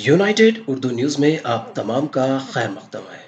United Urdu news में आप तमाम का खैर मकदम है।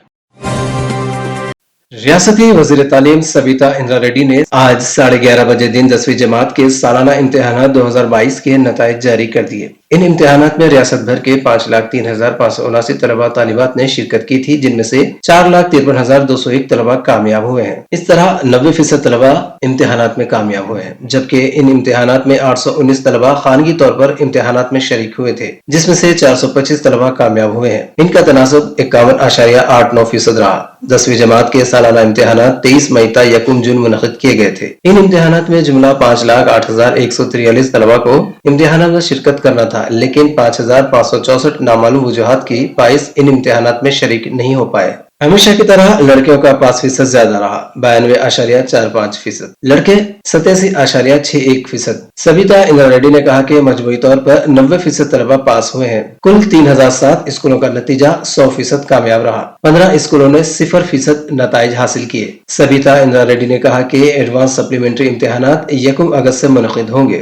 रियासती वज़ीर तालीम सबिता इंद्रा रेड्डी ने आज 11:30 बजे दिन 10वीं जमात के सालाना इम्तिहानात 2022 के नताइज जारी कर दिए। इन इम्तिहानात में रियासत भर के 5,03,579 तलबा तालिबात ने शिरकत की थी, जिनमें से 4,53,201 तलबा कामयाब हुए हैं। इस तरह 90% तलबा इम्तिहानात में कामयाब हुए हैं, जबकि इन इम्तिहानात में 819 तलबा खानगी तौर पर इम्तिहानात में शरीक हुए थे, जिसमें से 425 तलबा कामयाब हुए हैं। इनका तनासब 51.89% रहा। 10वीं जमात के सालाना इम्तिहानात 23 मई ता 1 जून मुनक़िद किए गए थे। इन इम्तिहानात में जुमला 5,08,143 तलबा को इम्तिहानात में शिरकत करना था, लेकिन 5,564 नामालूम वजूहात की बाइस इन इम्तिहानात में शरीक नहीं हो पाए। हमेशा की तरह लड़कियों का 5% ज्यादा रहा, 92.45%। लड़के 87.61%। सबिता इंद्रा रेड्डी ने कहा कि मजमूई तौर पर 90% तलबा पास हुए हैं। कुल 3,007 स्कूलों का नतीजा 100% कामयाब रहा। 15 स्कूलों ने 0% नताइज हासिल किए। सबिता इंद्रा रेड्डी ने कहा कि एडवांस सप्लीमेंट्री इम्तिहानात 1 अगस्त से मुनक़िद होंगे।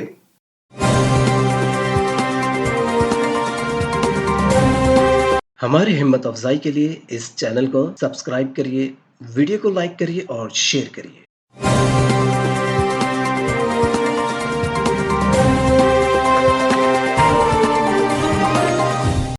हमारी हिम्मत अफजाई के लिए इस चैनल को सब्सक्राइब करिए, वीडियो को लाइक करिए और शेयर करिए।